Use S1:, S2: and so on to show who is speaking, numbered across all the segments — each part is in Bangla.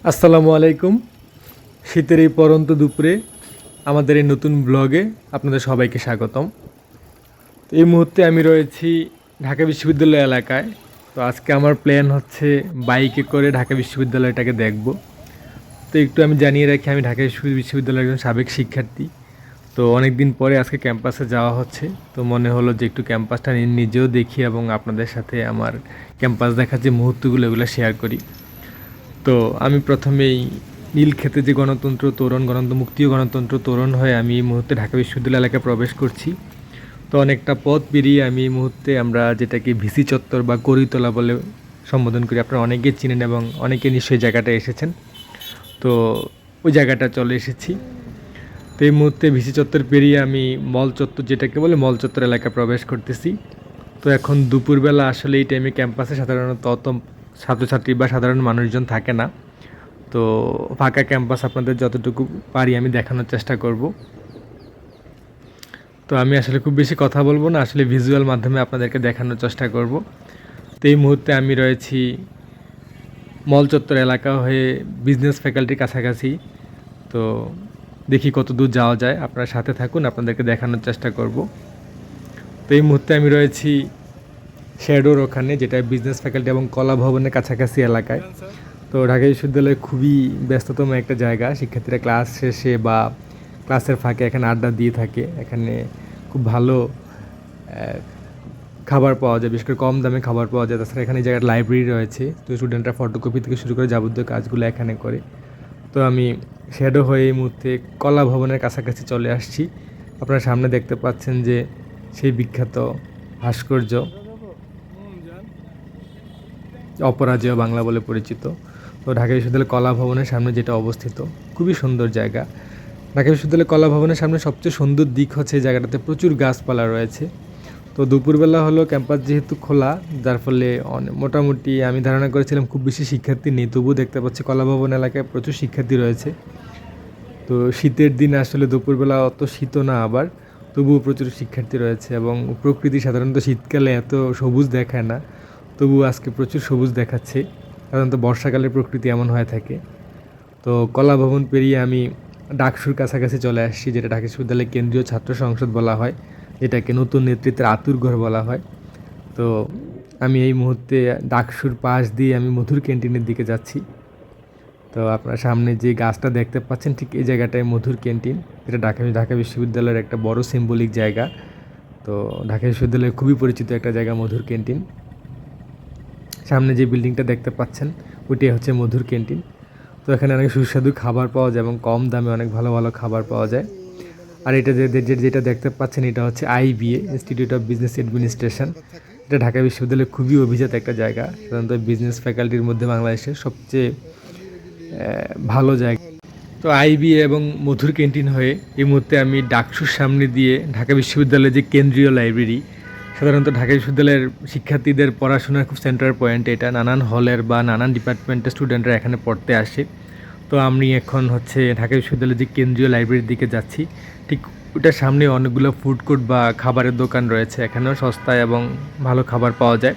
S1: আসসালামু আলাইকুম। শীতের এই পরন্ত দুপুরে আমাদের এই নতুন ব্লগে আপনাদের সবাইকে স্বাগতম। তো এই মুহূর্তে আমি রয়েছি ঢাকা বিশ্ববিদ্যালয় এলাকায়। তো আজকে আমার প্ল্যান হচ্ছে বাইকে করে ঢাকা বিশ্ববিদ্যালয়টাকে দেখব। তো একটু আমি জানিয়ে রাখি, আমি ঢাকা বিশ্ববিদ্যালয়ের একজন সাবেক শিক্ষার্থী। তো অনেক দিন পরে আজকে ক্যাম্পাসে যাওয়া হচ্ছে। তো মনে হলো যে একটু ক্যাম্পাসটা নিজেও দেখি এবং আপনাদের সাথে আমার ক্যাম্পাস দেখার যে মুহূর্তগুলো এগুলো শেয়ার করি। তো আমি প্রথমেই নীলক্ষেতে যে গণতন্ত্র তোরণ মুক্তি ও গণতন্ত্র তোরণ হয়ে আমি এই মুহূর্তে ঢাকা বিশ্ববিদ্যালয় এলাকায় প্রবেশ করছি। তো অনেকটা পথ পেরিয়ে আমি এই মুহূর্তে আমরা যেটাকে ভিসি চত্বর বা করিতলা বলে সম্বোধন করি, আপনারা অনেকেই চিনেন এবং অনেকে নিশ্চয়ই জায়গাটা এসেছেন। তো ওই জায়গাটা চলে এসেছি। তো এই মুহূর্তে ভিসি চত্বর পেরিয়ে আমি মল চত্বর, যেটাকে বলে মল চত্বর এলাকায় প্রবেশ করতেছি। তো এখন দুপুরবেলা আসলে এই টাইমে ক্যাম্পাসে সাধারণত অত ছাত্রছাত্রী বা সাধারণ মানুষজন থাকে না। তো ফাঁকা ক্যাম্পাস আপনাদের যতটুকু পারি আমি দেখানোর চেষ্টা করব। তো আমি আসলে খুব বেশি কথা বলবো না, আসলে ভিজুয়াল মাধ্যমে আপনাদেরকে দেখানোর চেষ্টা করব। তো এই মুহূর্তে আমি রয়েছি মল চত্বর এলাকা হয়ে বিজনেস ফ্যাকাল্টির কাছাকাছি। তো দেখি কত দূর যাওয়া যায়, আপনারা সাথে থাকুন, আপনাদেরকে দেখানোর চেষ্টা করব। তো এই মুহূর্তে আমি রয়েছি শ্যাডোর ওখানে, যেটা বিজনেস ফ্যাকাল্টি এবং কলা ভবনের কাছাকাছি এলাকায়। তো ঢাকা বিশ্ববিদ্যালয় খুবই ব্যস্ততম একটা জায়গা। শিক্ষার্থীরা ক্লাস শেষে বা ক্লাসের ফাঁকে এখানে আড্ডা দিয়ে থাকে। এখানে খুব ভালো খাবার পাওয়া যায়, বিশেষ করে কম দামে খাবার পাওয়া যায়। তাছাড়া এখানে এই জায়গায় লাইব্রেরি রয়েছে, তো স্টুডেন্টরা ফটোকপি থেকে শুরু করে যাবতীয় কাজগুলো এখানে করে। তো আমি শ্যাডো হয়ে এই মুহূর্তে কলা ভবনের কাছাকাছি চলে আসছি। আপনারা সামনে দেখতে পাচ্ছেন যে সেই বিখ্যাত ভাস্কর্য, অপরাজেয় বাংলা বলে পরিচিত। তো ঢাকা বিশ্ববিদ্যালয় কলা ভবনের সামনে যেটা অবস্থিত, খুবই সুন্দর জায়গা। ঢাকা বিশ্ববিদ্যালয় কলা ভবনের সামনে সবচেয়ে সুন্দর দিক হচ্ছে এই জায়গাটাতে প্রচুর গাছপালা রয়েছে। তো দুপুরবেলা হলো ক্যাম্পাস যেহেতু খোলা, যার ফলে মোটামুটি আমি ধারণা করেছিলাম খুব বেশি শিক্ষার্থী নেই, তবুও দেখতে পাচ্ছি কলা ভবন এলাকায় প্রচুর শিক্ষার্থী রয়েছে। তো শীতের দিন আসলে দুপুরবেলা অত শীতও না, আবার তবুও প্রচুর শিক্ষার্থী রয়েছে এবং প্রকৃতি সাধারণত শীতকালে এত সবুজ দেখায় না, তবুও আজকে প্রচুর সবুজ দেখাচ্ছে। সাধারণত বর্ষাকালের প্রকৃতি এমন হয়ে থাকে। তো কলা ভবন পেরিয়ে আমি ডাকসুর কাছাকাছি চলে আসছি, যেটা ঢাকা বিশ্ববিদ্যালয়ের কেন্দ্রীয় ছাত্র সংসদ বলা হয়, যেটাকে নতুন নেতৃত্বের আতুরঘর বলা হয়। তো আমি এই মুহূর্তে ডাকসুর পাশ দিয়ে আমি মধুর ক্যান্টিনের দিকে যাচ্ছি। তো আপনার সামনে যে গাছটা দেখতে পাচ্ছেন, ঠিক এই জায়গাটায় মধুর ক্যান্টিন, যেটা ঢাকা বিশ্ববিদ্যালয়ের একটা বড় সিম্বলিক জায়গা। তো ঢাকা বিশ্ববিদ্যালয়ে খুবই পরিচিত একটা জায়গা মধুর ক্যান্টিন। সামনে যে বিল্ডিংটা দেখতে পাচ্ছেন ওইটাই হচ্ছে মধুর ক্যান্টিন। তো এখানে অনেক সুস্বাদু খাবার পাওয়া যায় এবং কম দামে অনেক ভালো ভালো খাবার পাওয়া যায়। আর এটা যেটা দেখতে পাচ্ছেন, এটা হচ্ছে IBA, institute of business administration. এটা ঢাকা বিশ্ববিদ্যালয়ের খুবই অভিজাত একটা জায়গা, সাধারণত বিজনেস ফ্যাকাল্টির মধ্যে বাংলাদেশের সবচেয়ে ভালো জায়গা। তো আইবিএ এবং মধুর ক্যান্টিন হয়ে এই মুহূর্তে আমি ডাকসুর সামনে দিয়ে ঢাকা বিশ্ববিদ্যালয়ের যে কেন্দ্রীয় লাইব্রেরি, সাধারণত ঢাকা বিশ্ববিদ্যালয়ের শিক্ষার্থীদের পড়াশোনার খুব সেন্টার পয়েন্ট এটা, নানান হলের বা নানান ডিপার্টমেন্টের স্টুডেন্টরা এখানে পড়তে আসে। তো আমি এখন হচ্ছে ঢাকা বিশ্ববিদ্যালয়ের যে কেন্দ্রীয় লাইব্রেরির দিকে যাচ্ছি। ঠিক ওটার সামনে অনেকগুলো ফুড কোর্ট বা খাবারের দোকান রয়েছে, এখানেও সস্তায় এবং ভালো খাবার পাওয়া যায়।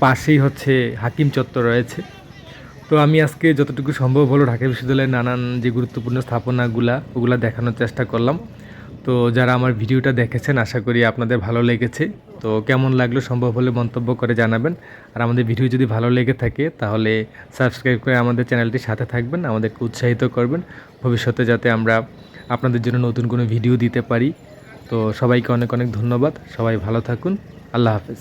S1: পাশেই হচ্ছে হাকিম চত্বর রয়েছে। তো আমি আজকে যতটুকু সম্ভব হলো ঢাকা বিশ্ববিদ্যালয়ের নানান যে গুরুত্বপূর্ণ ওগুলা দেখানোর চেষ্টা করলাম। তো যারা আমার ভিডিওটা দেখেছেন আশা করি আপনাদের ভালো লেগেছে। তো কেমন লাগলো সম্ভব হলে মন্তব্য করে জানাবেন। আর আমাদের ভিডিও যদি ভালো লেগে থাকে তাহলে সাবস্ক্রাইব করে আমাদের চ্যানেলটির সাথে থাকবেন, আমাদেরকে উৎসাহিত করবেন ভবিষ্যতে যাতে আমরা আপনাদের জন্য নতুন কোনো ভিডিও দিতে পারি। তো সবাইকে অনেক অনেক ধন্যবাদ, সবাই ভালো থাকুন, আল্লাহ হাফেজ।